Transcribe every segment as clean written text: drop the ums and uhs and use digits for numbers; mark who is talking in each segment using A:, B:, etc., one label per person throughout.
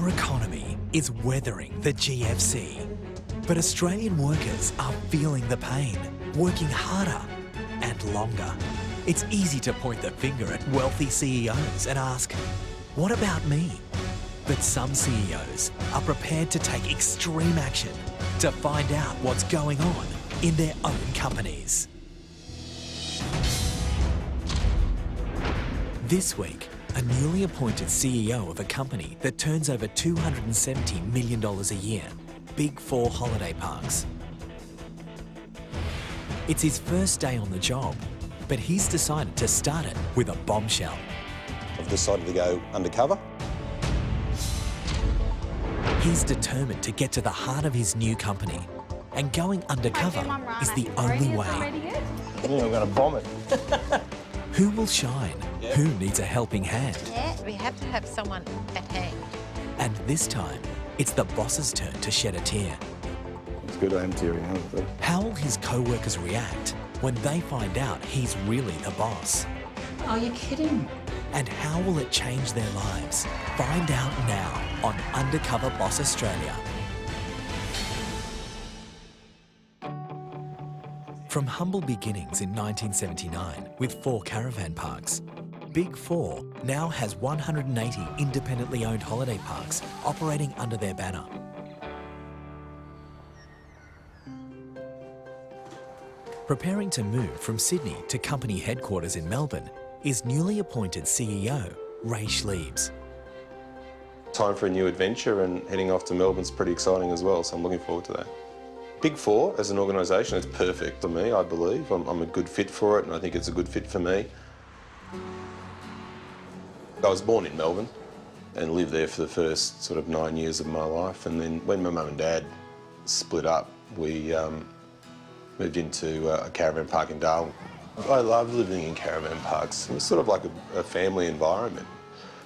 A: Our economy is weathering the GFC, but Australian workers are feeling the pain, working harder and longer. It's easy to point the finger at wealthy CEOs and ask, what about me? But some CEOs are prepared to take extreme action to find out what's going on in their own companies. This week, a newly appointed CEO of a company that turns over $270 million a year, BIG4 holiday parks. It's his first day on the job, but he's decided to start it with a bombshell.
B: I've decided to go undercover.
A: He's determined to get to the heart of his new company, and going undercover is the only way.
B: I'm going to bomb it.
A: Who will shine? Yeah. Who needs a helping hand?
C: Yeah, we have to have someone at hand.
A: And this time, it's the boss's turn to shed a tear.
B: It's good I am tearing, honestly.
A: How will his co-workers react when they find out he's really the boss?
D: Are you kidding?
A: And how will it change their lives? Find out now on Undercover Boss Australia. From humble beginnings in 1979 with 4 caravan parks, BIG4 now has 180 independently owned holiday parks operating under their banner. Preparing to move from Sydney to company headquarters in Melbourne is newly appointed CEO, Schleibs.
B: Time for a new adventure, and heading off to Melbourne's pretty exciting as well, so I'm looking forward to that. BIG4 as an organisation is perfect for me, I believe. I'm a good fit for it, and I think it's a good fit for me. I was born in Melbourne and lived there for the first sort of 9 years of my life, and then when my mum and dad split up, we moved into a caravan park in Darwin. I love living in caravan parks. It's sort of like a family environment.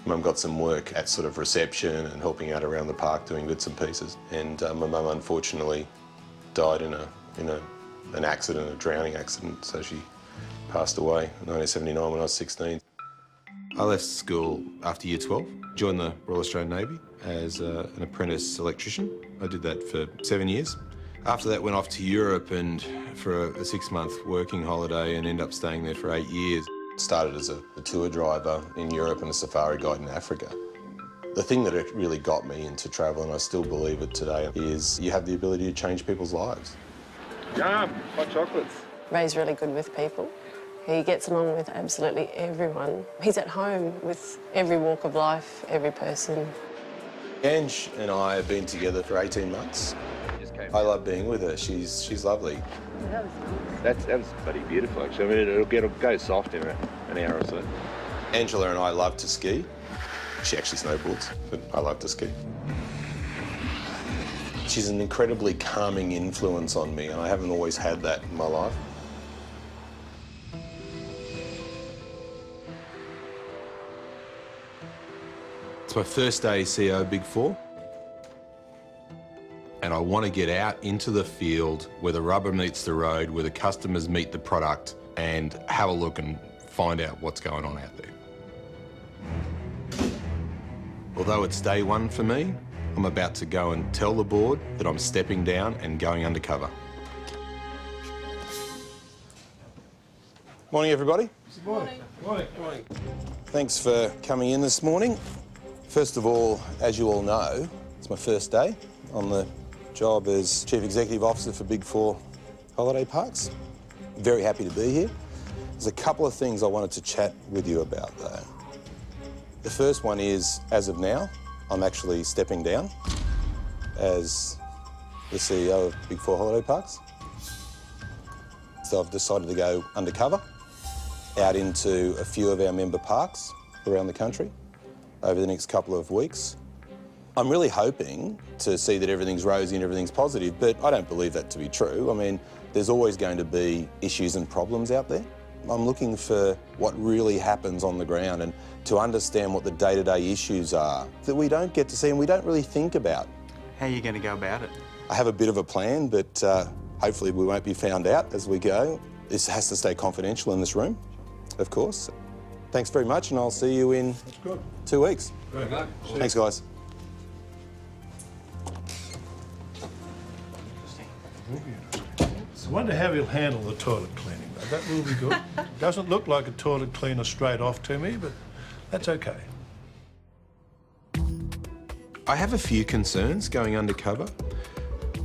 B: Mum got some work at sort of reception and helping out around the park doing bits and pieces, and my mum unfortunately died in an accident, a drowning accident, so she passed away in 1979 when I was 16. I left school after year 12, joined the Royal Australian Navy as an apprentice electrician. I did that for 7 years. After that, went off to Europe and for a 6-month working holiday and ended up staying there for 8 years. Started as a tour driver in Europe and a safari guide in Africa. The thing that really got me into travel, and I still believe it today, is you have the ability to change people's lives.
E: Yum, hot chocolates.
F: Ray's really good with people. He gets along with absolutely everyone. He's at home with every walk of life, every person.
B: Ange and I have been together for 18 months. I love being with her. She's lovely.
E: That was bloody beautiful, actually. I mean, it'll go soft in an hour or so.
B: Angela and I love to ski. She actually snowboards, but I love to ski. She's an incredibly calming influence on me, and I haven't always had that in my life. It's my first day CEO of BIG4. And I want to get out into the field where the rubber meets the road, where the customers meet the product, and have a look and find out what's going on out there. Although it's day one for me, I'm about to go and tell the board that I'm stepping down and going undercover. Morning, everybody.
E: Good morning. Morning. Morning.
B: Thanks for coming in this morning. First of all, as you all know, it's my first day on the job as Chief Executive Officer for BIG4 Holiday Parks. Very happy to be here. There's a couple of things I wanted to chat with you about, though. The first one is, as of now, I'm actually stepping down as the CEO of BIG4 Holiday Parks. So I've decided to go undercover out into a few of our member parks around the country over the next couple of weeks. I'm really hoping to see that everything's rosy and everything's positive, but I don't believe that to be true. I mean, there's always going to be issues and problems out there. I'm looking for what really happens on the ground and to understand what the day-to-day issues are that we don't get to see and we don't really think about.
G: How are you going to go about it?
B: I have a bit of a plan, but hopefully we won't be found out as we go. This has to stay confidential in this room, of course. Thanks very much, and I'll see you in 2 weeks.
E: Very good.
B: Thanks, guys.
D: I wonder how he'll handle the toilet cleaning, though. That will be good. Doesn't look like a toilet cleaner straight off to me, but that's okay.
B: I have a few concerns going undercover.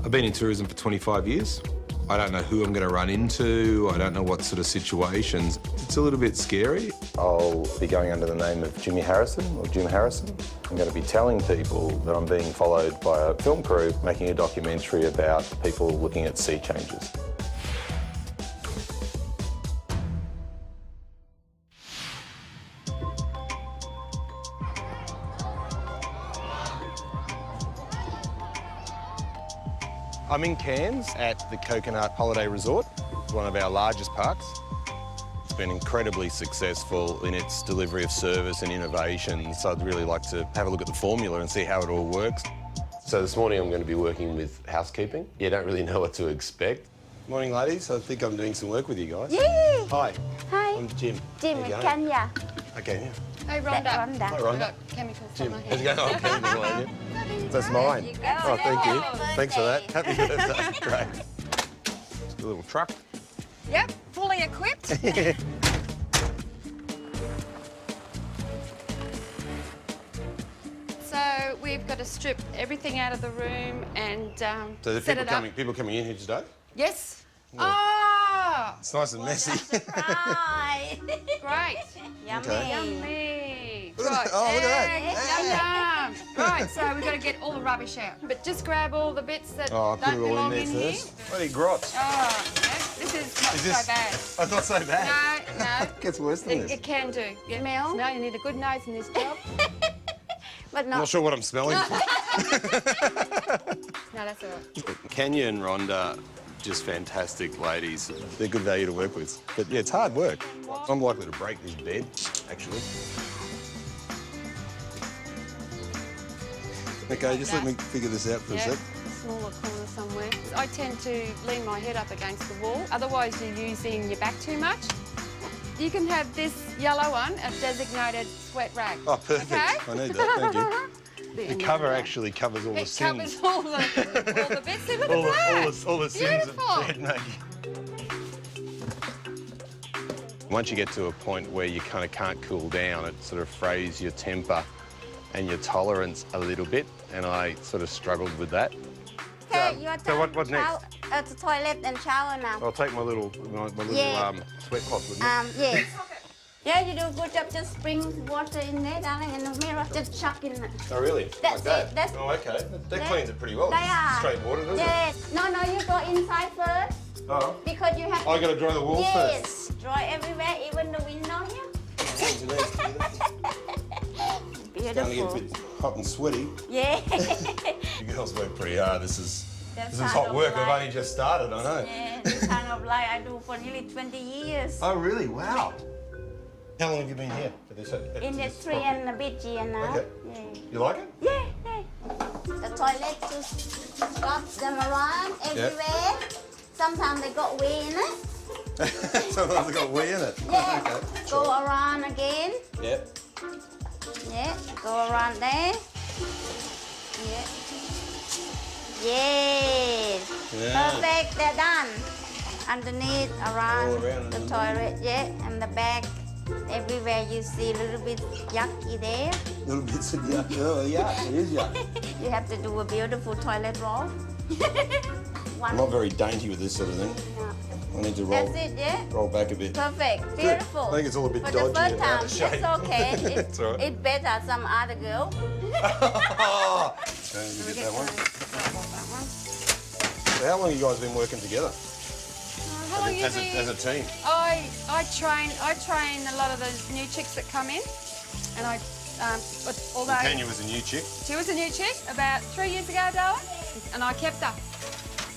B: I've been in tourism for 25 years. I don't know who I'm going to run into. I don't know what sort of situations. It's a little bit scary. I'll be going under the name of Jimmy Harrison or Jim Harrison. I'm going to be telling people that I'm being followed by a film crew making a documentary about people looking at sea changes. I'm in Cairns at the Coconut Holiday Resort, one of our largest parks. It's been incredibly successful in its delivery of service and innovation, so I'd really like to have a look at the formula and see how it all works. So this morning I'm going to be working with housekeeping. You don't really know what to expect. Morning, ladies. I think I'm doing some work with you guys.
H: Yeah.
B: Hi.
H: Hi.
B: I'm Jim.
H: Jim and Kenya.
B: Okay, yeah.
C: Hey, Rhonda.
H: Rhonda.
B: Hi, Rhonda.
C: I've got chemicals
B: Jim,
C: on my
B: how's it
C: hair.
B: going? Oh, chemicals on you. That's mine. Oh, thank you. Thanks for that. Happy birthday. Great. Just a little truck.
C: Yep, fully equipped. So we've got to strip everything out of the room and
B: So the
C: set
B: people
C: it up.
B: people coming in here today?
C: Yes.
B: Yeah.
C: Oh,
B: It's nice and messy.
H: Surprise.
C: great.
H: Yummy.
B: Okay.
C: Yummy.
B: Look at
C: Right.
B: that. Oh, look at
C: yeah, yum, yum. Right, so we've got to get all the rubbish out. But just grab all the bits that
B: Oh, I'll put
C: don't
B: it all
C: belong
B: in there
C: here.
B: first. Bloody grots.
C: Oh, yeah, this is not so bad.
B: Oh, not so bad.
C: No, no.
B: It gets worse than this.
C: It can do. Yeah. Smell. You need a good nose in this job.
H: But
B: I'm
H: not.
B: not sure what I'm smelling for.
C: No, that's all right.
B: Kenya and Rhonda, just fantastic ladies. They're good value to work with. But yeah, it's hard work. I'm likely to break this bed, actually. Okay, just let me figure this out for a sec.
C: Smaller corner somewhere. I tend to lean my head up against the wall. Otherwise, you're using your back too much. You can have this yellow one, a designated sweat rag.
B: Oh, perfect.
C: Okay?
B: I need that, thank you. The cover actually covers all the
C: It
B: sins.
C: covers all the bits. See, look at that.
B: all the sins
C: Beautiful.
B: of bed making. Once you get to a point where you kind of can't cool down, it sort of frays your temper and your tolerance a little bit, and I sort of struggled with that.
H: Okay, your
B: So
H: turn.
B: what next?
H: The toilet and shower now.
B: I'll take my little
H: Yeah.
B: sweat cloth with me.
H: Yes. Yeah, you do a good job. Just bring water in there, darling, in the mirror. Just chuck in it.
B: Oh, really?
H: That's
B: like that?
H: it, that's-
B: Oh, okay. That
H: Yeah.
B: cleans it pretty well.
H: They
B: It's
H: are.
B: straight water, doesn't it?
H: Yes. No, you go inside first
B: Oh.
H: because you have.
B: I got to dry the walls
H: Yes. Dry everywhere, even the window here.
B: first. Starting to get a bit hot and sweaty.
H: Yeah.
B: You girls work pretty hard. This is
H: That's
B: hot
H: kind of
B: work. I've
H: like-
B: only just started, I know.
H: Yeah, this kind of like I do for nearly 20 years.
B: Oh, really? Wow. How long have you been here for this?
H: In the 3 and a bit year now.
B: Okay.
H: Yeah.
B: You like it?
H: Yeah, yeah. The toilet just stop them around everywhere. Sometimes they got wee in it.
B: Sometimes it's got wee in it.
H: Yeah.
B: Okay.
H: Go around again.
B: Yep.
H: Yeah. Go around there. Yeah. Yes.
B: Yeah.
H: Perfect. They're done. Underneath, around
B: All around
H: the
B: and
H: toilet. Yeah. And the back. Everywhere you see a little bit yucky there.
B: Little bits of yuck. Oh, yuck. It is yuck.
H: You have to do a beautiful toilet roll.
B: I'm not very dainty with this sort of thing.
H: No.
B: I need to roll,
H: That's it, yeah?
B: roll back a bit.
H: Perfect. Beautiful.
B: I think it's all a bit
H: For
B: dodgy
H: the first
B: and out
H: time,
B: of shape.
H: it's okay.
B: That's all right.
H: It's better some other girl.
B: Don't you get that one? So how long have you guys been working together?
C: How long you
B: As
C: been?
B: a team?
C: I train a lot of the new chicks that come in, and I although
B: Kenya was a new chick.
C: she was a new chick about 3 years ago, darling, and I kept her.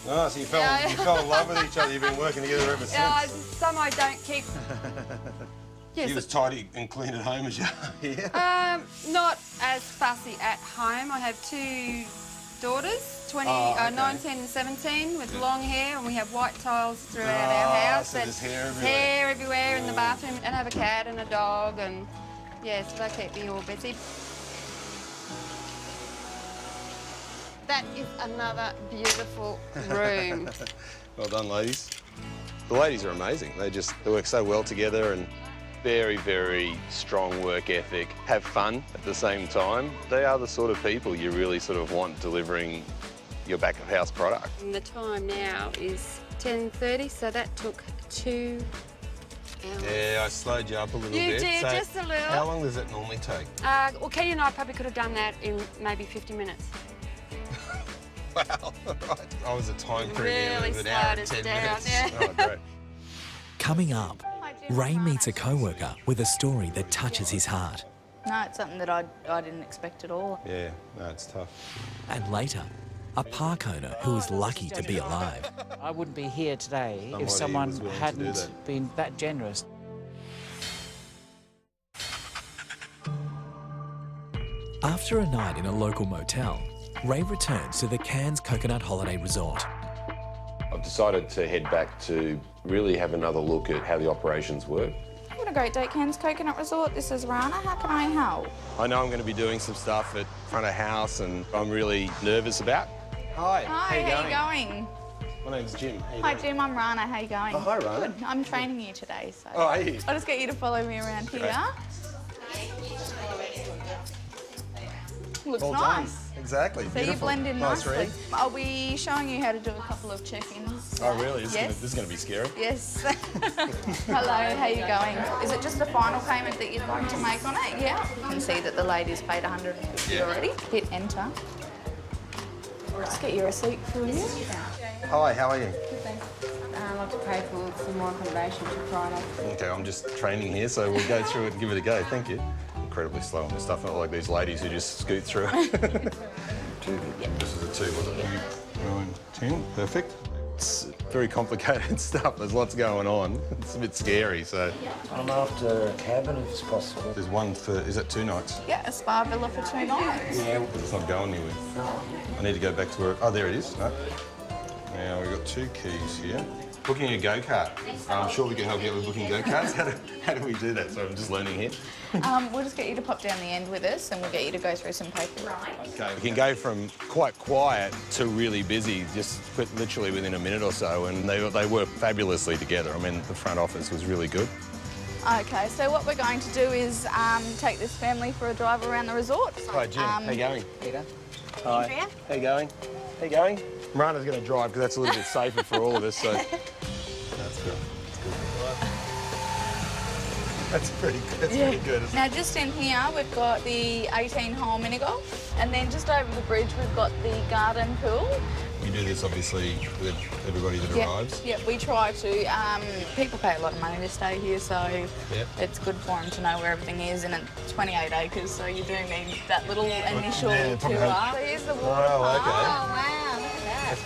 B: Oh, so you fell,
C: Yeah.
B: you fell in love with each other. You've been working together ever since.
C: Yeah, some I don't keep.
B: She was tidy and clean at home as you are. Yeah.
C: Not as fussy at home. I have 2 daughters, 19 and 17, with long hair, and we have white tiles throughout our house.
B: So there's hair everywhere.
C: Hair everywhere in the bathroom, and I have a cat and a dog, and yes, they keep me all busy. that is another beautiful room.
B: Well done, ladies. The ladies are amazing. They work so well together and very, very strong work ethic, have fun at the same time. They are the sort of people you really sort of want delivering your back-of-house product.
C: And the time now is 10:30, so that took 2 hours.
B: Yeah, I slowed you up a little
C: You
B: bit.
C: did,
B: So
C: just a little.
B: how long does it normally take?
C: Well, Kelly and I probably could have done that in maybe 50 minutes.
B: Wow, right. I was a time crew here
C: Really
B: with an hour
C: slowed
B: and
C: us
B: 10
C: down,
B: minutes.
C: yeah.
B: Oh, great.
A: Coming up, Ray meets a co-worker with a story that touches his heart.
I: No, it's something that I didn't expect at all.
B: Yeah, no, it's tough.
A: And later, a park owner who is lucky to be alive.
J: I wouldn't be here today
B: Somebody
J: if someone
B: was willing to do
J: hadn't
B: that.
J: been that generous.
A: After a night in a local motel, Ray returns to the Cairns Coconut Holiday Resort.
B: I've decided to head back to really have another look at how the operations work.
I: Having a great day at Cairns Coconut Resort. This is Rana. How can I help?
B: I know I'm going to be doing some stuff at front of house and I'm really nervous about. Hi,
I: Hi, how you going?
B: My name's Jim. How you
I: Hi,
B: doing?
I: Jim. I'm Rana. How you going?
B: Oh, hi, Rana.
I: Good. I'm training you today, so
B: Oh, are you?
I: I'll just get you to follow me around here. Looks
B: Well
I: nice.
B: done. Exactly.
I: So
B: Beautiful.
I: you blend in
B: Nice
I: nicely.
B: read.
I: I'll be showing you how to do a couple of check-ins.
B: Oh, really?
I: Yes.
B: This is going to be scary.
I: Yes. Hello, how you going? Is it just the final payment that you'd like to make on it? Yeah. You can see that the lady's paid 150 already. Hit enter. Let's get your receipt for you.
B: Hi, how are you?
C: I'd like to pay for some more accommodation to Friday.
B: Okay, I'm just training here, so we'll go through it and give it a go. Thank you. Incredibly slow on this stuff, not like these ladies who just scoot through it. This is a 2, was it? 9, 10, perfect. It's very complicated stuff. There's lots going on. It's a bit scary, so.
J: I'm after a cabin if it's possible.
B: There's one for, is that 2 nights?
I: Yeah, a spa villa for 2 nights.
J: Yeah.
B: It's not going anywhere. I need to go back to work. Oh, there it is. No. Now, we've got 2 keys here. Booking a go-kart. I'm sure we can help you out with booking go-karts. How do we do that? So I'm just learning here.
I: We'll just get you to pop down the end with us and we'll get you to go through some paperwork.
B: Okay, we can go from quite quiet to really busy, just literally within a minute or so, and they work fabulously together. I mean, the front office was really good.
I: Okay, so what we're going to do is take this family for a drive around the resort.
B: Hi, Jim. How you going?
J: Peter?
B: Hi.
C: Andrea?
B: How you going? How you going? Marana's going to drive because that's a little bit safer for all of us, so... That's good. That's pretty good. That's pretty good. Isn't it?
I: Now, just in here, we've got the 18-hole mini golf, and then just over the bridge, we've got the garden pool.
B: We do this, obviously, with everybody that arrives.
I: Yeah, we try to. People pay a lot of money to stay here, so it's good for them to know where everything is, and it's 28 acres, so you do need that little initial tour. So here's the water park.
B: okay.
C: Oh, wow, look at that.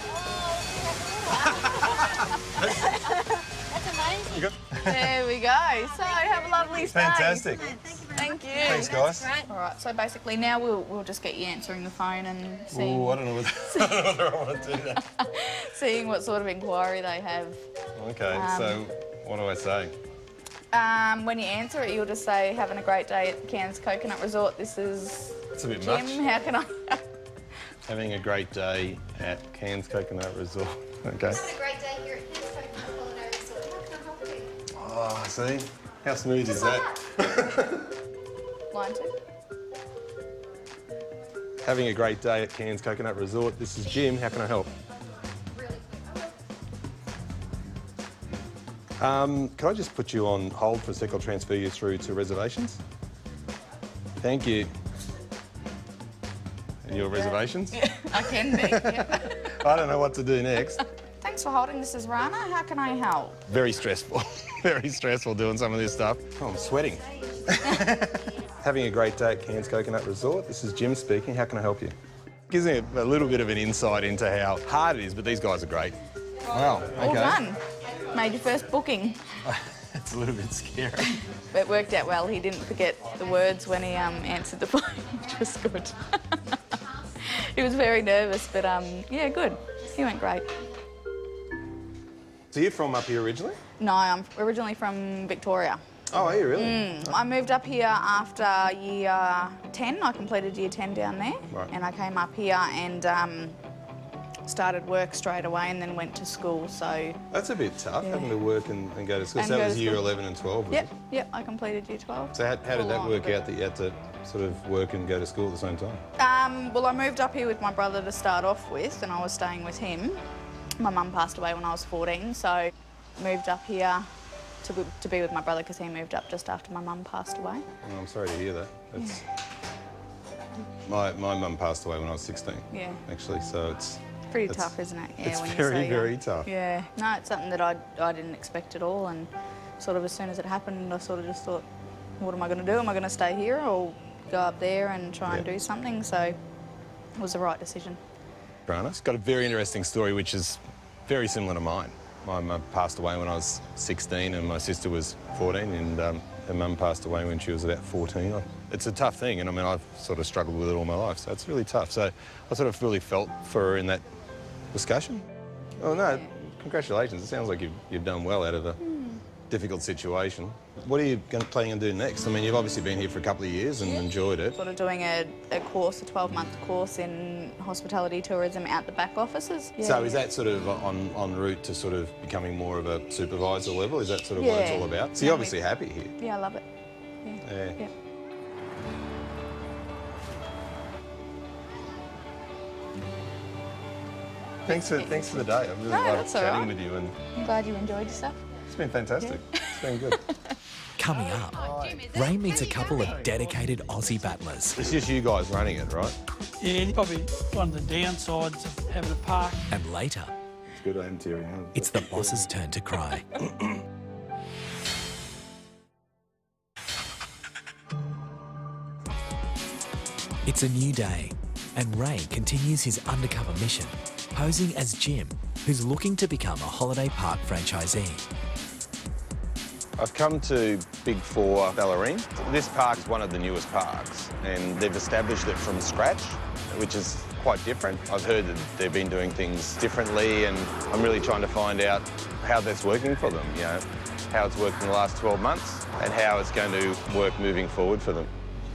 C: That's amazing.
I: There we go. So have a lovely stay.
B: Fantastic.
I: Thank you.
B: Thanks, guys.
I: All right, so basically now we'll just get you answering the phone and seeing,
B: Ooh, I don't know whether I want to do that.
I: seeing what sort of inquiry they have.
B: Okay, so what do I say?
I: When you answer it, you'll just say, having a great day at Cairns Coconut Resort. This is
B: It's a bit
I: Jim.
B: much.
I: How can I
B: Having a great day at Cairns Coconut Resort. Okay.
H: Having a great day here at Cairns Coconut Holiday Resort. How can I help you?
B: Oh, see? How smooth is that?
I: Line 2.
B: Having a great day at Cairns Coconut Resort. This is Jim. How can I help?
H: Really quick.
B: Can I just put you on hold for a sec? I'll transfer you through to reservations. Thank you. And your reservations?
I: I can be. Yeah.
B: I don't know what to do next.
I: Thanks for holding. This is Rana. How can I help?
B: Very stressful. Very stressful doing some of this stuff. Oh, I'm sweating. Having a great day at Cairns Coconut Resort. This is Jim speaking. How can I help you? Gives me a little bit of an insight into how hard it is, but these guys are great. Wow. Okay.
I: All done. Made your first booking.
B: It's a little bit scary.
I: It worked out well. He didn't forget the words when he answered the phone, which was good. He was very nervous, but yeah, good. He went great.
B: So you're from up here originally?
I: No, I'm originally from Victoria.
B: Oh, are you really?
I: I moved up here after year at 10. I completed year 10 down there.
B: Right.
I: And I came up here and started work straight away and then went to school, so...
B: That's a bit tough, having to work and go to school.
I: And
B: So that
I: go
B: was
I: to
B: year
I: school.
B: 11 and 12, was
I: Yep,
B: it?
I: yep, I completed year 12.
B: So how did
I: Full
B: that
I: on,
B: work
I: but-
B: out that you had to sort of work and go to school at the same time?
I: Well, I moved up here with my brother to start off with, and I was staying with him. My mum passed away when I was 14, so moved up here to be with my brother because he moved up just after my mum passed away.
B: Well, I'm sorry to hear that. That's... My mum passed away when I was 16,
I: Yeah.
B: actually, so it's...
I: Pretty tough, isn't it? Yeah,
B: it's
I: when
B: very,
I: you're so
B: very
I: young.
B: tough.
I: Yeah. No, it's something that I didn't expect at all, and sort of as soon as it happened, I sort of just thought, what am I going to do? Am I going to stay here or go up there and try and do something? So it was the right decision.
B: It's got a very interesting story, which is very similar to mine. My mum passed away when I was 16 and my sister was 14, and her mum passed away when she was about 14. It's a tough thing, and I mean, I've sort of struggled with it all my life, so it's really tough. So I sort of really felt for her in that discussion. Oh, no, congratulations. It sounds like you've done well out of a difficult situation. What are you planning on doing next? I mean, you've obviously been here for a couple of years and enjoyed it.
I: Sort of doing a course, a 12-month course in hospitality tourism out the back offices. Yeah,
B: So is that sort of en route to sort of becoming more of a supervisor level? Is that sort of what it's all about? So you're obviously happy here.
I: Yeah, I love it. Yeah.
B: Thanks for the day. I really loved chatting with you, and
I: I'm glad you enjoyed yourself.
B: it's been fantastic. It's been good.
A: Coming up, Ray meets a couple of dedicated Aussie battlers.
B: It's just you guys running it, right?
K: Yeah, probably one of the downsides of having a park.
A: And later,
B: It's good I am tearing up.
A: it's the boss's turn to cry. It's a new day, and Ray continues his undercover mission, posing as Jim, who's looking to become a holiday park franchisee.
B: I've come to BIG4 Ballerine. This park is one of the newest parks, and they've established it from scratch, which is quite different. I've heard that they've been doing things differently, and I'm really trying to find out how that's working for them, you know, how it's worked in the last 12 months and how it's going to work moving forward for them.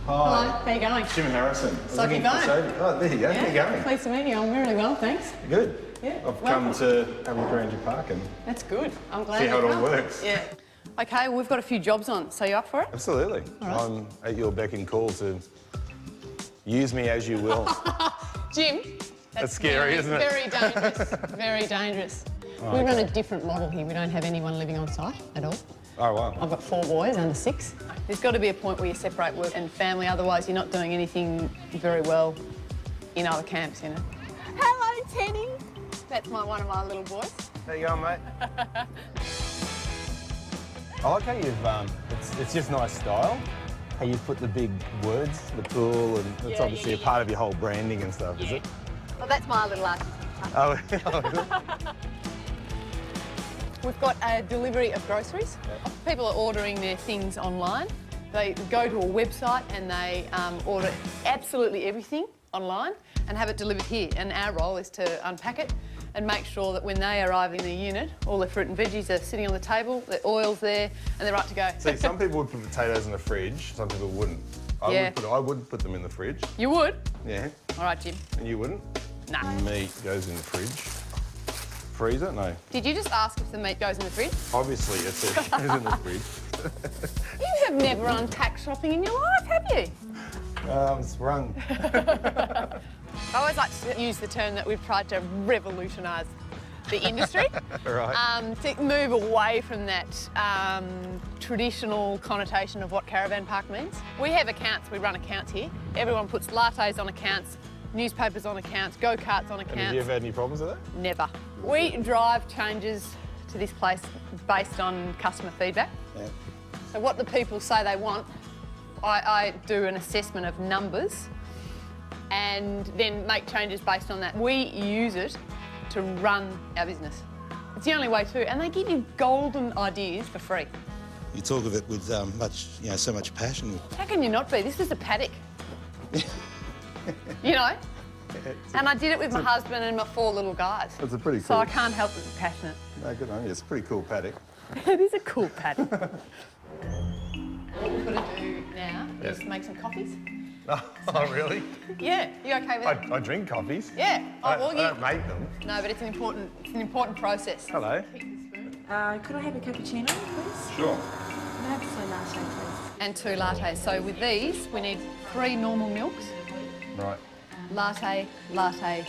L: Hi. Hello, how you going?
B: Jim Harrison.
L: So keep going.
B: Oh, there you go. How you going?
L: Pleased to meet you. I'm really well, thanks.
B: Good.
L: Yeah.
B: I've come to have a look around your park and
L: That's good. I'm glad
B: see how it
L: you
B: all
L: come.
B: works.
L: Yeah. Okay, well, we've got a few jobs on, so you up for it?
B: Absolutely.
L: All right.
B: I'm at your beck and call to use me as you will.
L: Jim.
B: That's scary, isn't it?
L: Very dangerous. Very dangerous. We run a different model here. We don't have anyone living on site at all.
B: Oh, wow.
L: I've got 4 boys under 6. There's got to be a point where you separate work and family, otherwise you're not doing anything very well in other camps, you know. Hello, Teddy. That's one of my little boys.
B: How you going, mate? I like how you've, it's just nice style, how you've put the big words, the pool, and it's obviously a part of your whole branding and stuff, is it?
L: Well, that's my little artist.
B: Oh,
L: We've got a delivery of groceries. People are ordering their things online. They go to a website and they order absolutely everything online and have it delivered here. And our role is to unpack it and make sure that when they arrive in the unit, all their fruit and veggies are sitting on the table, the oil's there, and they're right to go.
B: See, some people would put potatoes in the fridge, some people wouldn't. I would put them in the fridge.
L: You would?
B: Yeah.
L: All right, Jim.
B: And you wouldn't?
L: No.
B: Meat goes in the fridge. Freezer? No.
L: Did you just ask if the meat goes in the fridge?
B: Obviously, it goes in the fridge.
L: You have never unpacked shopping in your life, have you?
B: I'm sprung.
L: I always like to use the term that we've tried to revolutionise the industry.
B: Right.
L: To move away from that traditional connotation of what caravan park means. We have accounts, we run accounts here. Everyone puts lattes on accounts, newspapers on accounts, go-karts on accounts.
B: And have you ever had any problems with that?
L: Never. We drive changes to this place based on customer feedback.
B: Yeah.
L: So what the people say they want, I do an assessment of numbers and then make changes based on that. We use it to run our business. It's the only way to, and they give you golden ideas for free.
M: You talk of it with so much passion.
L: How can you not be? This is a paddock. You know? And I did it with my husband and my 4 little guys.
B: It's a pretty cool.
L: So I can't help but be passionate.
B: No, good on you. It's a pretty cool paddock.
L: It is a cool paddock. What we've got to do now is make some coffees.
B: Oh, really?
L: Yeah, you okay with that?
B: I drink coffees.
L: Yeah. Oh, well,
B: I don't make them.
L: No, but it's an important process.
B: Hello.
N: Could I have a cappuccino, please?
B: Sure.
N: Can I have a soy latte, please?
L: And 2 lattes. So with these, we need 3 normal milks.
B: Right.
L: Latte, cappuccino.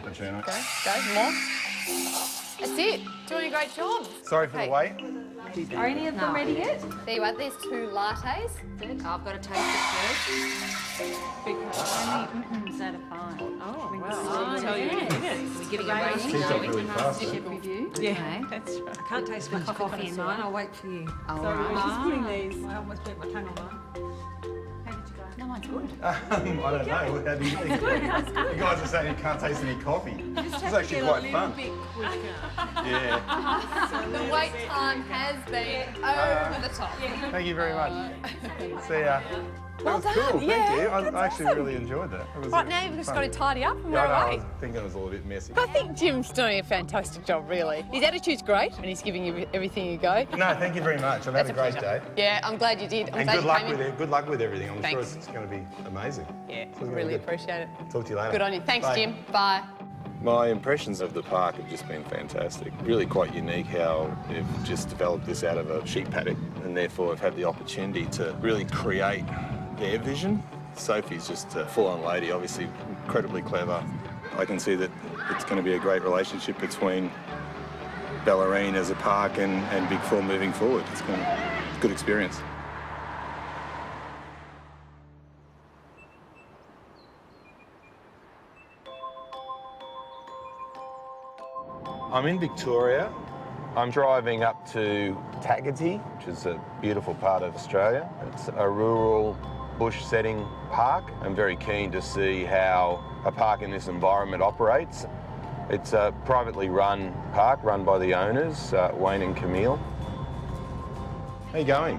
B: Cappuccino.
L: Go, more. That's it. Doing a great job.
B: Sorry for the wait.
N: Are any of them ready yet?
L: There you are. There's 2 lattes.
N: I've got to taste it first. How many mm-ms out of 5? Oh, wow.
I: I'll tell you.
N: We're getting a rating.
B: Keeps up really fast.
N: Review. Yeah, that's right. I can't taste much coffee in mine. I'll wait for you.
I: Oh,
N: Sorry,
I: right.
N: I'm just putting these. I almost burnt my tongue on mine. How did you go?
I: No, mine's good.
B: I don't know. How do you think? You guys are saying you can't taste any coffee. It's actually quite fun. Yeah.
L: The wait time has been over the top.
B: Thank you very much. See ya.
L: Well
B: That was
L: done,
B: cool,
L: yeah.
B: thank you. I
L: That's
B: actually
L: awesome.
B: really enjoyed that. It was
L: Right now, you've just got to tidy up and we're
B: I know, I
L: away.
B: was thinking it was a little bit messy.
L: I think Jim's doing a fantastic job, really. His attitude's great and he's giving you everything you go.
B: No, thank you very much. I've had a great day.
L: Yeah, I'm glad you did. I'm
B: And
L: glad
B: good
L: you
B: luck
L: came
B: with
L: in.
B: it. Good luck with everything. I'm sure
L: Thanks.
B: it's going to be amazing.
L: Yeah,
B: So it's gonna
L: really
B: be good.
L: appreciate it.
B: Talk to you later.
L: Good on you. Thanks,
B: Bye.
L: Jim. Bye.
B: My impressions of the park have just been fantastic. Really quite unique how they've just developed this out of a sheep paddock and therefore have had the opportunity to really create their vision. Sophie's just a full-on lady, obviously incredibly clever. I can see that it's going to be a great relationship between Bellarine as a park and BIG4 moving forward. It's going to be a good experience. I'm in Victoria. I'm driving up to Taggart, which is a beautiful part of Australia. It's a rural bush setting park. I'm very keen to see how a park in this environment operates. It's a privately run park run by the owners, Wayne and Camille. How you going?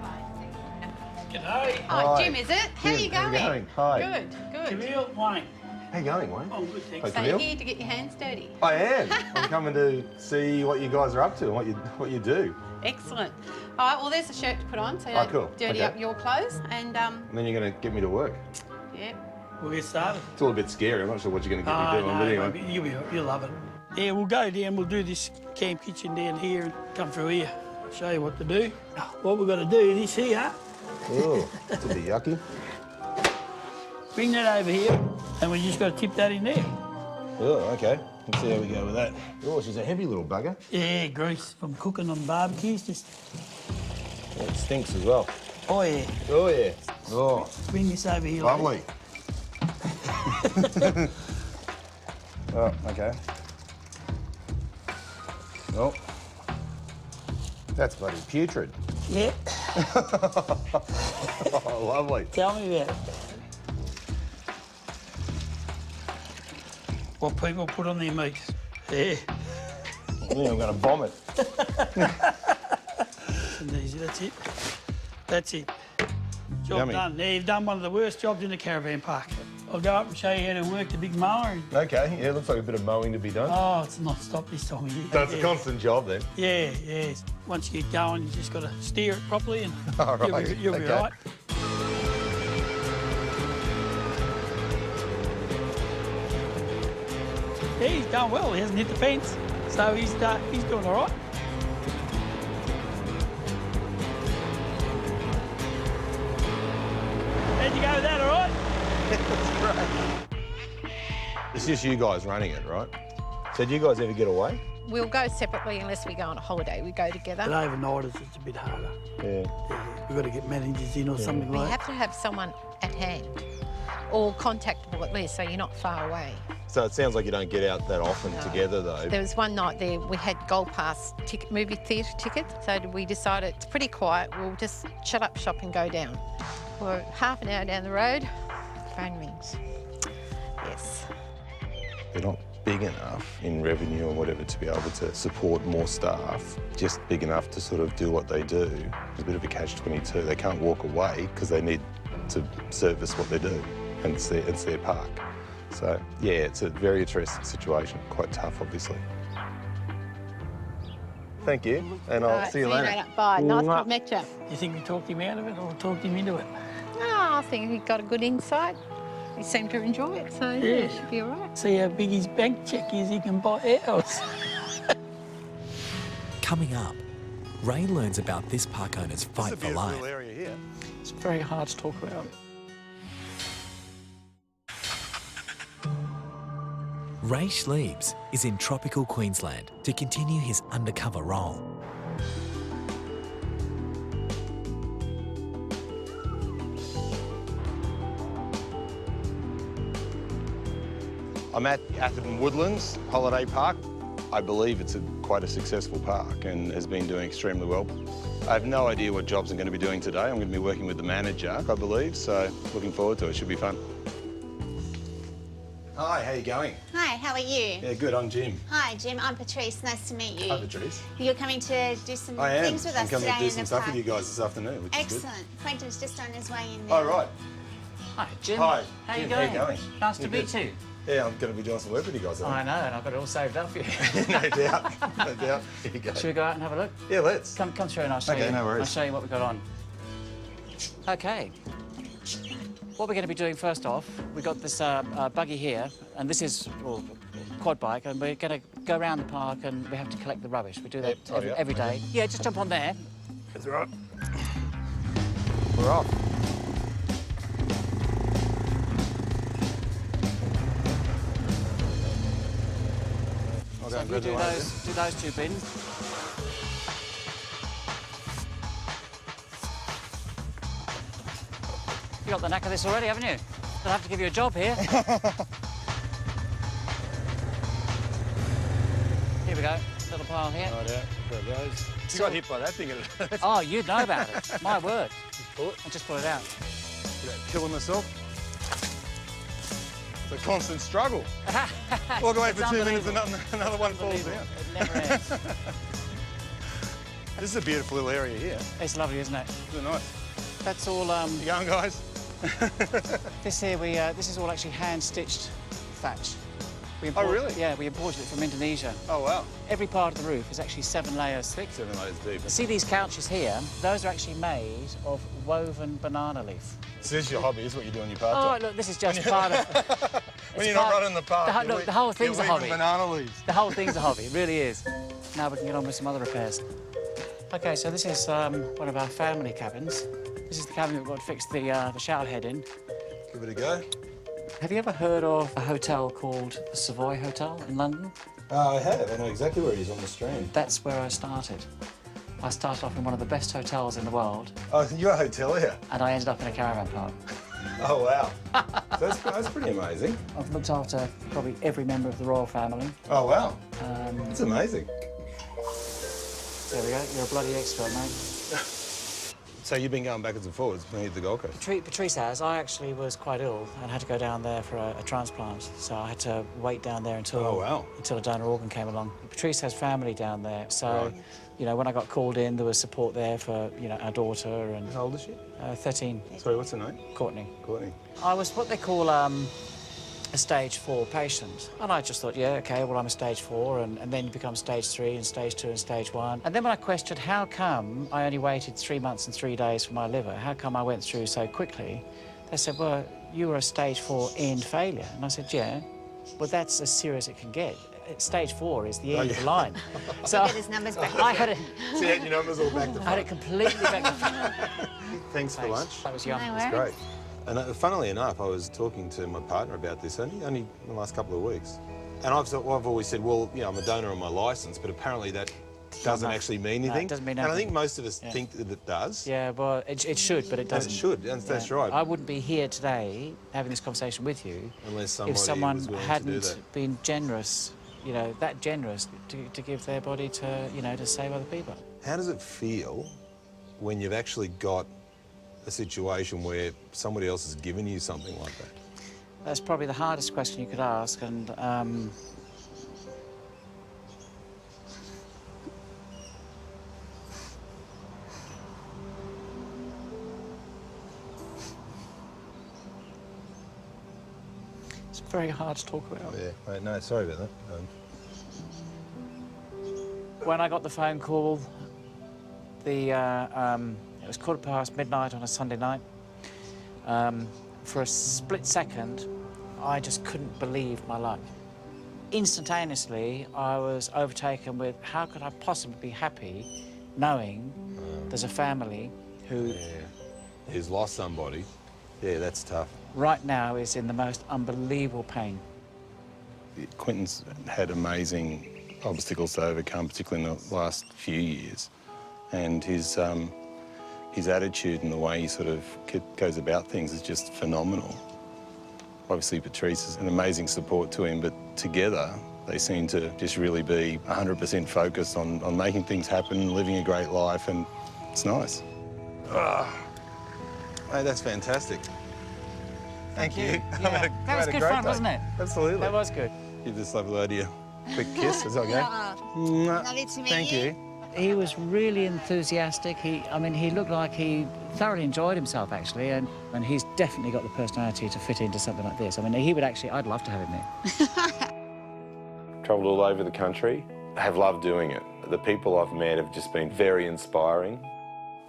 K: G'day.
L: Oh,
B: Hi.
L: Jim, is it? How are you
B: Jim, how
L: going?
B: you going? Hi.
L: Good, good.
K: Camille, Wayne.
B: How you going, Wayne?
K: Oh, good, thanks.
B: Hi,
L: So you're
B: Camille.
L: here to get your hands dirty.
B: I am. I'm coming to see what you guys are up to and what you do.
L: Excellent. All right, well, there's a shirt to put on so you
B: Oh,
L: don't
B: cool.
L: dirty
B: Okay.
L: up your clothes. And,
B: And then you're going to get me to work.
L: yeah.
K: We'll get started.
B: It's all a bit scary. I'm not sure what you're going to get me doing, but anyway.
K: You'll love it. Yeah, we'll go down, we'll do this camp kitchen down here and come through here. Show you what to do. What we've got to do, this here,
B: Oh, it's a bit yucky.
K: bring that over here, and we just got to tip that in there.
B: Oh, okay. Let's see how we go with that. Oh, she's a heavy little bugger.
K: Yeah, grease from cooking on barbecues, just...
B: It stinks as well.
K: Oh, yeah.
B: Oh, yeah. Oh,
K: Bring this over here.
B: lovely. Oh, okay. Oh. That's bloody putrid.
K: Yeah.
B: Oh, lovely.
K: Tell me about it. What people put on their meat. Yeah.
B: I think I'm going to vomit.
K: And easy, that's it. That's it. Job
B: Yummy.
K: done. Now, you've done one of the worst jobs in the caravan park. I'll go up and show you how to work the big mower. And...
B: Okay, yeah, looks like a bit of mowing to be done.
K: Oh, it's not stop this time of year.
B: So it's a constant job then?
K: Yeah, yeah. Once you get going, you just got to steer it properly and
B: All right,
K: you'll be
B: okay.
K: right. Yeah, he's going well. He hasn't hit the fence, so he's doing all right. How'd you go with that, all right?
B: That's great. It's just you guys running it, right? So do you guys ever get away?
O: We'll go separately unless we go on a holiday. We go together.
K: But overnight it's a bit harder.
B: Yeah.
K: We've got to get managers in or something
O: We
K: like that.
O: have to have someone at hand or contactable at least so you're not far away.
B: So it sounds like you don't get out that often together, though.
O: There was one night there we had Gold Pass movie theatre tickets, so we decided it's pretty quiet, we'll just shut up shop and go down. We're half an hour down the road, phone rings. Yes.
B: They're not big enough in revenue or whatever to be able to support more staff, just big enough to sort of do what they do. It's a bit of a catch-22. They can't walk away because they need to service what they do, and it's their park. So, yeah, it's a very interesting situation. Quite tough, obviously. Thank you, and I'll see you later.
O: Bye. Nice to
B: Mwah.
O: have met you.
K: Do you think we talked him out of it or talked him into it?
O: No, I think he got a good insight. He seemed to enjoy it, so yeah, it should be all right.
K: See how big his bank cheque is, he can buy a house.
A: Coming up, Ray learns about this park owner's fight for life.
D: Area here.
K: It's very hard to talk about.
A: Ray Schleibs is in tropical Queensland to continue his undercover role.
B: I'm at Atherton Woodlands Holiday Park. I believe it's quite a successful park and has been doing extremely well. I have no idea what jobs I'm going to be doing today. I'm going to be working with the manager, I believe, so looking forward to it. Should be fun. Hi, how you going?
H: Hi, how are you?
B: Yeah, good. I'm Jim.
H: Hi, Jim. I'm Patrice. Nice to meet you.
B: Hi, Patrice.
H: You're coming to do some
B: I am.
H: things with us
B: I'm coming
H: today
B: to do
H: in
B: some
H: the
B: stuff
H: park.
B: with you guys this afternoon, which is good.
H: Excellent. Quentin's just on his way in there.
B: Oh, right.
G: Hi, Jim.
B: Hi.
G: How you
B: Jim,
G: going?
B: How you going?
G: Nice to
B: You
G: meet
B: good?
G: you.
B: Yeah, I'm going to be doing some work with you guys.
G: I know, and I've got it all saved up for you.
B: No doubt. No doubt. Here you go.
G: Should we go out and have a look?
B: Yeah, let's.
G: Come through and I'll show you.
B: Okay, no worries.
G: I'll show you what we've got on. Okay. What we're going to be doing first off, we've got this buggy here, and this is quad bike, and we're going to go around the park and we have to collect the rubbish. We do that every day. Yeah, just jump on there.
B: That's right. We're off.
G: So if you do those two bins. You got the knack of this already, haven't you? I'll have to give you a job here. Here we go, little pile here.
B: Right out, got those. You got hit by that thing.
G: Oh, you'd know about it. My word. I just pull it out.
B: Killing myself. It's a constant struggle. Walk away for 2 minutes and another one falls down.
G: It never ends.
B: This is a beautiful little area here.
G: It's lovely, isn't it?
B: Isn't it nice?
G: That's all.
B: You going, guys?
G: This here, this is all actually hand-stitched thatch.
B: Oh, really?
G: Yeah, we imported it from Indonesia.
B: Oh, wow.
G: Every part of the roof is actually 7 layers thick.
B: 7 layers deep.
G: See these couches here? Those are actually made of woven banana leaf.
B: So this is your hobby, this is what you do on your part-time?
G: Oh, look, this is just part of...
B: When you're not running the park,
G: the whole thing's a hobby.
B: Banana leaves.
G: The whole thing's a hobby, it really is. Now we can get on with some other repairs. OK, so this is one of our family cabins. This is the cabin that we've got to fix the shower head in.
B: Give it a go.
G: Have you ever heard of a hotel called the Savoy Hotel in London?
B: I have. I know exactly where it is on the stream.
G: That's where I started. I started off in one of the best hotels in the world.
B: Oh, you're a hotelier?
G: And I ended up in a caravan park.
B: Oh, wow. So that's pretty amazing.
G: I've looked after probably every member of the royal family.
B: Oh, wow. That's amazing.
G: There we go. You're a bloody expert, mate.
B: So you've been going backwards and forwards when you hit the Gold Coast?
G: Patrice has. I actually was quite ill and had to go down there for a transplant. So I had to wait down there until a donor organ came along. Patrice has family down there, so you know when I got called in, there was support there for our daughter and.
B: How old is she?
G: 13.
B: Sorry, what's her name?
G: Courtney.
B: Courtney.
G: I was what they call a stage 4 patient. And I just thought, yeah, OK, well, I'm a stage 4, and then you become stage 3 and stage 2 and stage 1. And then when I questioned how come I only waited 3 months and 3 days for my liver, how come I went through so quickly, they said, well, you were a stage 4 end failure. And I said, yeah, well, that's as serious as it can get. Stage 4 is the end of the line.
H: So get his numbers back.
G: I had it.
B: So you had your numbers all back to front.
G: I had it completely back to front.
B: Thanks for lunch.
G: That was young.
H: No
B: That's great. And funnily enough, I was talking to my partner about this only in the last couple of weeks. And I've always said, well, I'm a donor on my licence, but apparently that doesn't actually mean anything.
G: No, it doesn't mean
B: and
G: anything.
B: I think most of us think that it does.
G: Yeah, well, it should, but it doesn't.
B: And it should, and that's right.
G: I wouldn't be here today having this conversation with you
B: unless
G: if someone
B: was willing
G: hadn't
B: to do that.
G: been generous, that generous to give their body to, to save other people.
B: How does it feel when you've actually got a situation where somebody else has given you something like that?
G: That's probably the hardest question you could ask, and it's very hard to talk about.
B: Yeah, mate, no, sorry about that.
G: When I got the phone call, it was midnight on a Sunday night. For a split second, I just couldn't believe my luck. Instantaneously, I was overtaken with how could I possibly be happy knowing there's a family who...
B: Yeah. Who's lost somebody. Yeah, that's tough.
G: Right now is in the most unbelievable pain.
B: Quentin's had amazing obstacles to overcome, particularly in the last few years. And his attitude and the way he sort of goes about things is just phenomenal. Obviously, Patrice is an amazing support to him, but together they seem to just really be 100% focused on making things happen, living a great life, and it's nice. Hey, that's fantastic. Thank you.
G: Yeah. That was good fun, wasn't it?
B: Absolutely.
G: That was good.
B: Give this lovely lady a quick kiss as I go.
O: Lovely to meet
B: Thank you.
G: He was really enthusiastic. I mean, he looked like he thoroughly enjoyed himself, actually, and he's definitely got the personality to fit into something like this. I mean, he would actually, I'd love to have him there.
B: Travelled all over the country. I have loved doing it. The people I've met have just been very inspiring.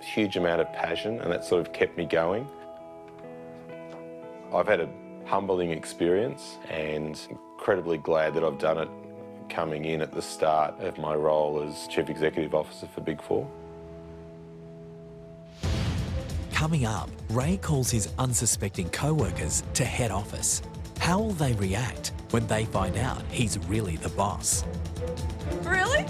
B: Huge amount of passion, and that sort of kept me going. I've had a humbling experience and incredibly glad that I've done it coming in at the start of my role as Chief Executive Officer for BIG4.
A: Coming up, Ray calls his unsuspecting co-workers to head office. How will they react when they find out he's really the boss?
L: Really?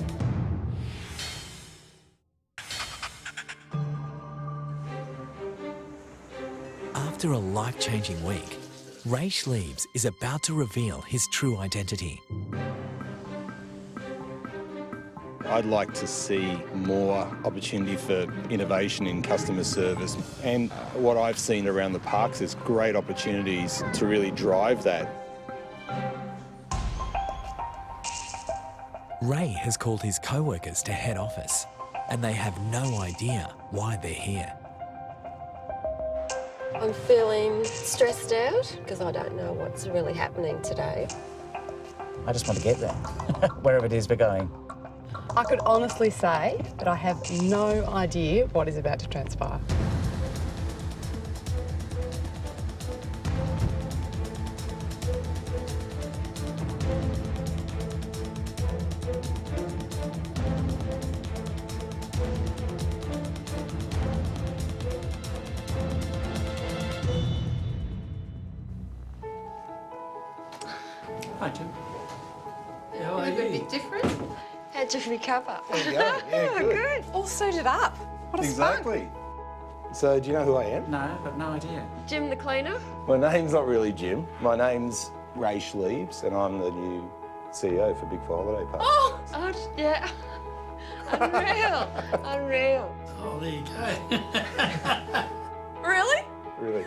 A: After a life-changing week, Ray Schleibs is about to reveal his true identity.
B: I'd like to see more opportunity for innovation in customer service. And what I've seen around the parks is great opportunities to really drive that.
A: Ray has called his co-workers to head office, and they have no idea why they're here.
F: I'm feeling stressed out because I don't know what's really happening today.
G: I just want to get there, wherever it is we're going.
L: I could honestly say that I have no idea what is about to transpire.
K: Hi, Jim.
L: You look a bit different.
F: How'd you recover?
B: There you go. Yeah, good.
L: All suited up. What a
B: Exactly. So, do you know who I am?
G: No, I've got no idea.
F: Jim the cleaner?
B: My name's not really Jim. My name's Ray Schleibs, and I'm the new CEO for BIG4 Holiday Park.
F: Oh, yeah. Unreal. Unreal.
K: Oh, there you go.
L: Really?
B: Really?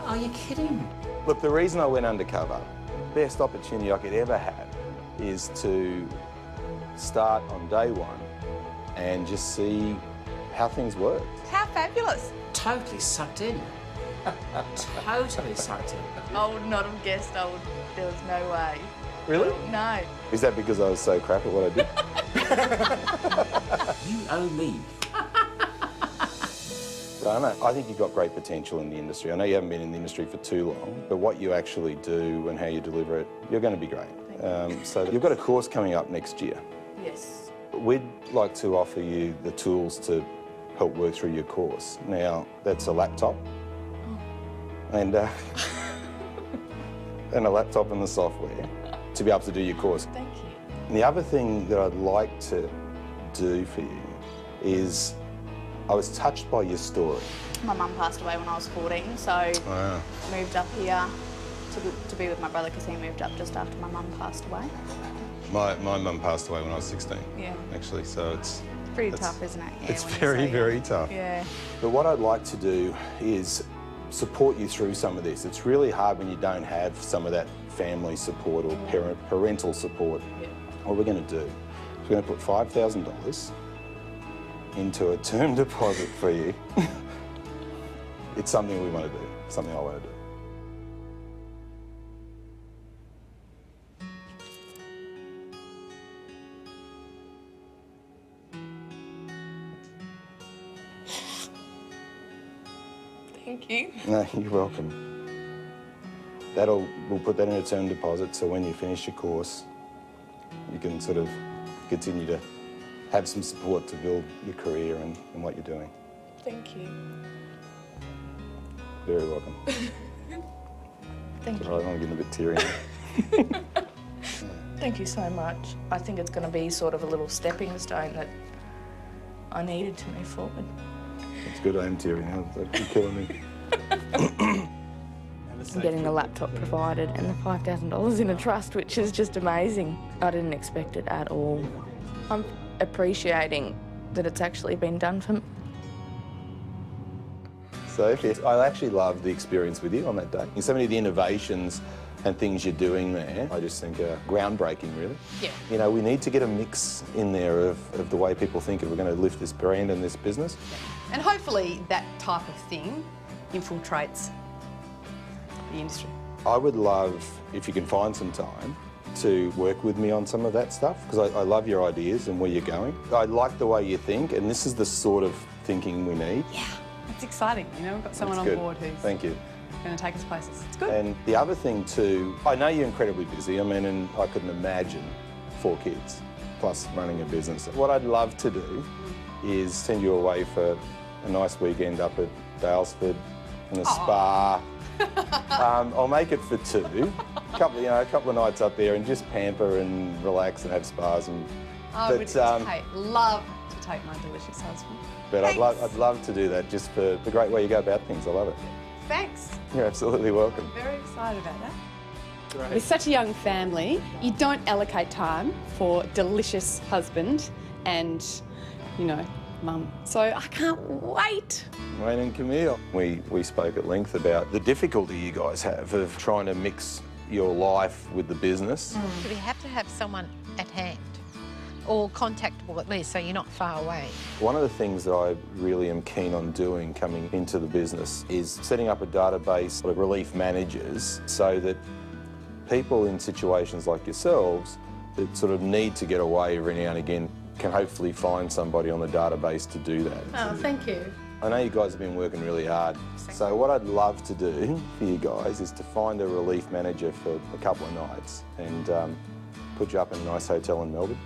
G: Are you kidding?
B: Look, the reason I went undercover, best opportunity I could ever have is to start on day one and just see how things work.
L: How fabulous.
G: Totally sucked in. Totally sucked in.
I: I would not have guessed. There was no way.
B: Really?
I: No.
B: Is that because I was so crap at what I did?
G: You owe me.
B: I know. I think you've got great potential in the industry. I know you haven't been in the industry for too long, but what you actually do and how you deliver it, you're going to be great. So you've got a course coming up next year.
I: Yes.
B: We'd like to offer you the tools to help work through your course. Now, that's a laptop and a laptop and the software to be able to do your course.
I: Thank you.
B: And the other thing that I'd like to do for you is I was touched by your story.
I: My mum passed away when I was 14, so
B: Wow.
I: moved up here to be with my brother because he moved up just after my mum passed away.
B: My mum passed away when I was 16,
I: Yeah.
B: actually, so it's
I: Pretty tough, isn't it? Yeah,
B: it's
I: when you're
B: very,
I: so young.
B: very tough.
I: Yeah.
B: But what I'd like to do is support you through some of this. It's really hard when you don't have some of that family support or parental support.
I: Yeah.
B: What we're going to do is we're going to put $5,000 into a term deposit for you. It's something we want to do, something I want to do.
I: Thank you.
B: No, you're welcome. We'll put that in a term deposit, so when you finish your course, you can sort of continue to have some support to build your career and what you're doing.
I: Thank you.
B: Very welcome.
I: Thank you.
B: I'm getting a bit teary now.
I: Thank you so much. I think it's going to be sort of a little stepping stone that I needed to move forward.
B: It's good I am teary now. You're killing me.
I: I'm getting the laptop provided and the $5,000 in a trust, which is just amazing. I didn't expect it at all. I'm appreciating that it's actually been done for me.
B: So I actually loved the experience with you on that day. So many of the innovations and things you're doing there, I just think are groundbreaking, really.
L: Yeah.
B: You know, we need to get a mix in there of the way people think if we're going to lift this brand and this business.
L: And hopefully that type of thing infiltrates the industry.
B: I would love, if you can find some time, to work with me on some of that stuff, because I love your ideas and where you're going. I like the way you think, and this is the sort of thinking we need.
L: Yeah, it's exciting. You know, we've got someone
B: That's
L: on
B: good.
L: board who's
B: Thank you.
L: going to take us places. It's good.
B: And the other thing too, I know you're incredibly busy. I mean, and I couldn't imagine 4 kids plus running a business. What I'd love to do is send you away for a nice weekend up at Dalesford and a spa. I'll make it for 2. A couple of nights up there and just pamper and relax and have spas. And
L: I would love to take my delicious husband.
B: But I'd love to do that just for the great way you go about things. I love it.
L: Thanks.
B: You're absolutely welcome.
L: I'm very excited about that.
B: Great.
L: With such a young family, you don't allocate time for delicious husband and, you know, mum. So I can't wait.
B: Wayne and Camille, we spoke at length about the difficulty you guys have of trying to mix your life with the business.
O: So we have to have someone at hand or contactable at least, so you're not far away.
B: One of the things that I really am keen on doing coming into the business is setting up a database of relief managers so that people in situations like yourselves that sort of need to get away every now and again can hopefully find somebody on the database to do that.
L: Oh, thank you.
B: I know you guys have been working really hard. So what I'd love to do for you guys is to find a relief manager for a couple of nights and put you up in a nice hotel in Melbourne,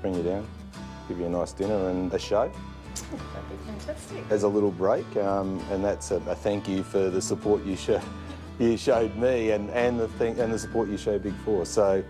B: bring you down, give you a nice dinner and a show.
L: That'd be fantastic.
B: As a little break, and that's a thank you for the support you showed me and the support you showed BIG4. So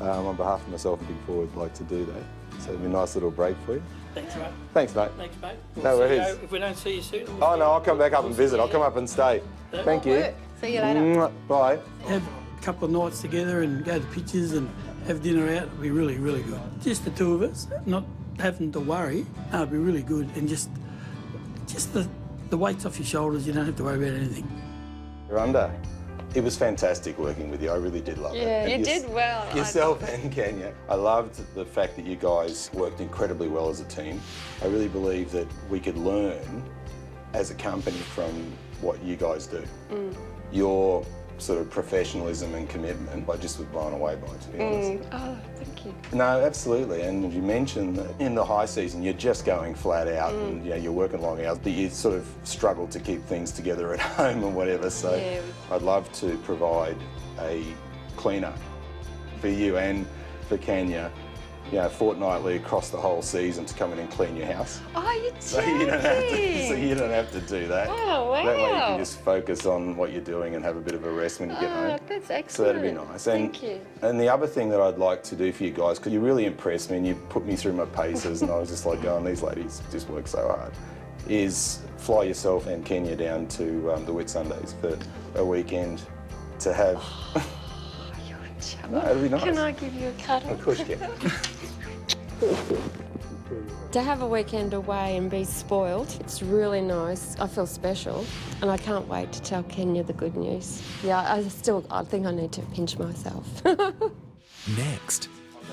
B: on behalf of myself and BIG4, I'd like to do that. So it'll be a nice little break for you.
K: Thanks, mate.
B: Thanks, mate.
K: Thanks, mate.
B: No worries.
K: If we don't see you soon...
B: Oh, no, I'll come back up and visit. I'll come up and stay. Thank you.
L: See you later.
B: Mwah. Bye.
K: Have a couple of nights together and go to pictures and have dinner out. It'd be really, really good. Just the 2 of us, not having to worry. No, it'd be really good. And just the weight's off your shoulders. You don't have to worry about anything.
B: Rhonda, it was fantastic working with you. I really did love it.
C: Yeah, you did well.
B: Yourself and Kenya. I loved the fact that you guys worked incredibly well as a team. I really believe that we could learn as a company from what you guys do. Your sort of professionalism and commitment, I just was blown away by, to be honest.
C: Oh, thank you.
B: No, absolutely. And you mentioned that in the high season, you're just going flat out and you're working long hours, but you sort of struggle to keep things together at home and whatever. So
C: Yeah.
B: I'd love to provide a cleaner for you and for Kenya, fortnightly across the whole season to come in and clean your house.
C: Oh, you're
B: So you don't have to do that.
C: Oh, wow.
B: That way you can just focus on what you're doing and have a bit of a rest when you get home.
C: That's excellent.
B: So that'd be nice. And,
C: Thank you.
B: And the other thing that I'd like to do for you guys, because you really impressed me and you put me through my paces and I was just like, going, these ladies just work so hard, is fly yourself and Kenya down to the Whitsundays for a weekend to have... No, it'd be nice.
C: Can I give you a cuddle?
B: Of course you can.
C: To have a weekend away and be spoiled, it's really nice. I feel special and I can't wait to tell Kenya the good news. Yeah, I think I need to pinch myself.
A: Next,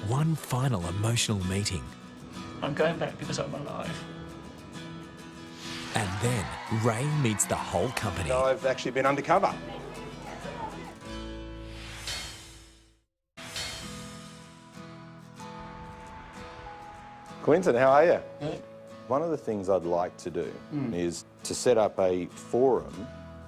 A: one final emotional meeting.
K: I'm going back because I'm alive.
A: And then Ray meets the whole company.
B: I've actually been undercover. Quinton, how are you?
K: Good.
B: One of the things I'd like to do is to set up a forum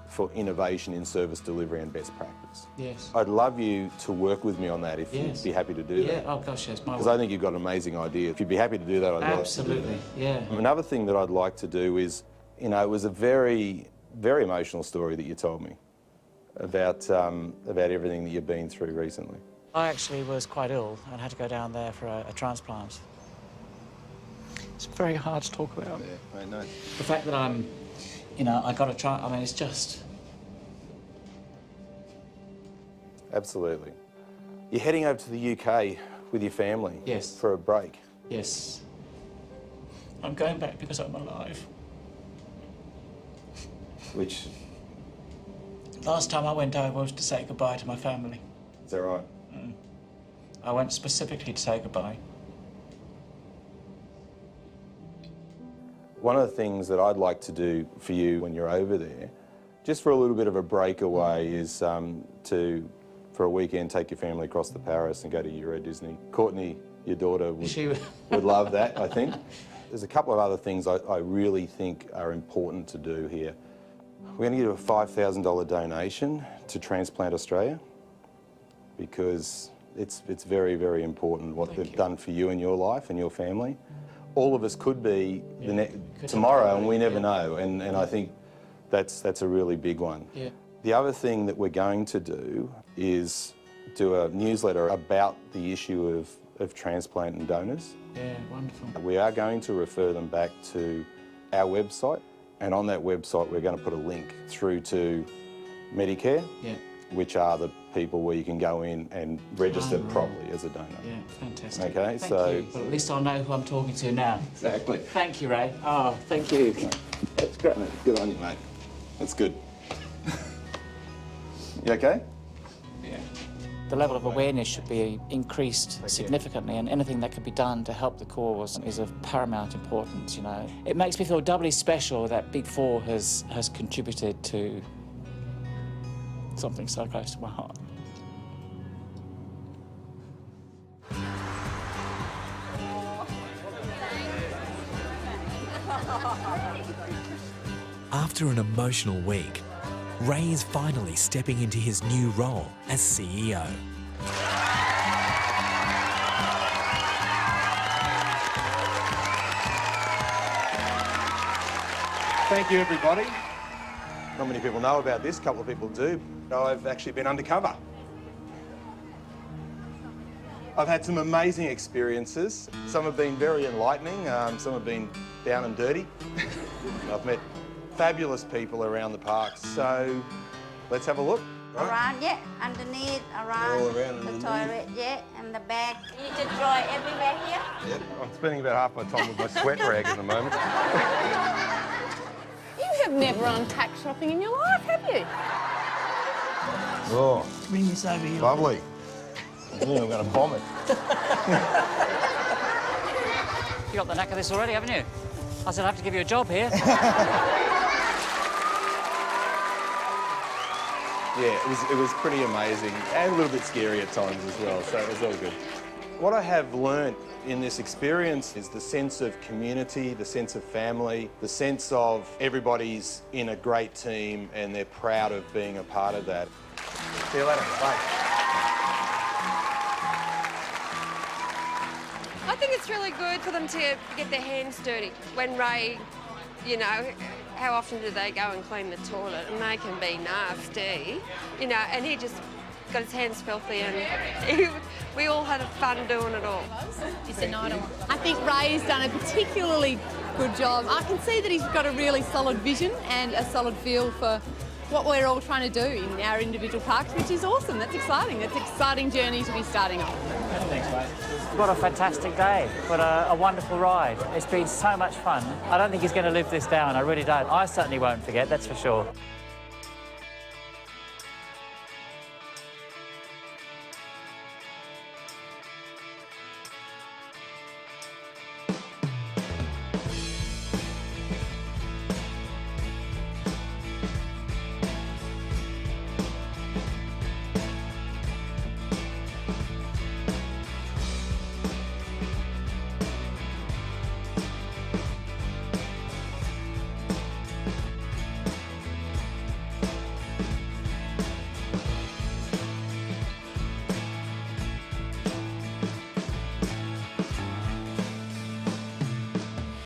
B: for innovation in service delivery and best practice.
G: Yes.
B: I'd love you to work with me on that if you'd be happy to do that.
G: Yeah, oh gosh, yes, my
B: Because I think you've got an amazing idea. If you'd be happy to do that, I'd love to.
G: Absolutely, yeah.
B: Another thing that I'd like to do is, you know, it was a very, very emotional story that you told me about everything that you've been through recently.
G: I actually was quite ill and had to go down there for a transplant. It's very hard to talk about.
B: Yeah, I know.
G: The fact that I'm, you know, I got to try, I mean, it's just...
B: Absolutely. You're heading over to the UK with your family.
G: Yes.
B: For a break.
G: Yes. I'm going back because I'm alive.
B: Which...
G: Last time I went over was to say goodbye to my family.
B: Is that right?
G: I went specifically to say goodbye.
B: One of the things that I'd like to do for you when you're over there, just for a little bit of a breakaway, is for a weekend, take your family across to Paris and go to Euro Disney. Courtney, your daughter, would love that, I think. There's a couple of other things I really think are important to do here. We're going to give a $5,000 donation to Transplant Australia because it's very, very important what they've done for you in your life and your family. All of us could be tomorrow, and we never know, and I think that's a really big one.
G: Yeah.
B: The other thing that we're going to do is do a newsletter about the issue of transplant and donors.
G: Yeah, wonderful.
B: We are going to refer them back to our website, and on that website we're going to put a link through to Medicare, which are the people where you can go in and register properly as a donor.
G: Yeah, fantastic.
B: Okay,
G: Thank
B: so...
G: you. Well, at least I'll know who I'm talking to now.
B: Exactly.
G: Thank you, Ray. Oh, thank you.
B: That's great. Good on you, mate. That's good. You okay?
G: Yeah. The level of awareness should be increased significantly, and anything that can be done to help the cause is of paramount importance, you know. It makes me feel doubly special that BIG4 has contributed to something so close to my heart.
A: After an emotional week, Ray is finally stepping into his new role as CEO.
B: Thank you, everybody. Not many people know about this, a couple of people do. I've actually been undercover. I've had some amazing experiences. Some have been very enlightening, some have been down and dirty. I've met fabulous people around the parks, so let's have a look.
H: Around, yeah, underneath, around,
B: All around
H: the
B: underneath.
H: toilet, yeah, and the back. You just dry everywhere here?
B: Yep. I'm spending about half my time with my sweat rag at the moment.
L: You have never unpacked shopping in your life, have you?
B: Oh,
K: Bring this over here.
B: lovely. I'm going to bomb it.
G: You got the knack of this already, haven't you? I said I have to give you a job here.
B: Yeah, it was pretty amazing and a little bit scary at times as well, so it was all good. What I have learnt in this experience is the sense of community, the sense of family, the sense of everybody's in a great team and they're proud of being a part of that. See you later. Bye.
C: I think it's really good for them to get their hands dirty. When Ray, you know, how often do they go and clean the toilet? And they can be nasty, you know, and he just got his hands filthy and we all had fun doing it all.
L: It's an item. I think Ray's done a particularly good job. I can see that he's got a really solid vision and a solid feel for what we're all trying to do in our individual parks, which is awesome. That's exciting. That's an exciting journey to be starting off.
G: Thanks, mate. What a fantastic day. What a wonderful ride. It's been so much fun. I don't think he's going to live this down. I really don't. I certainly won't forget, that's for sure.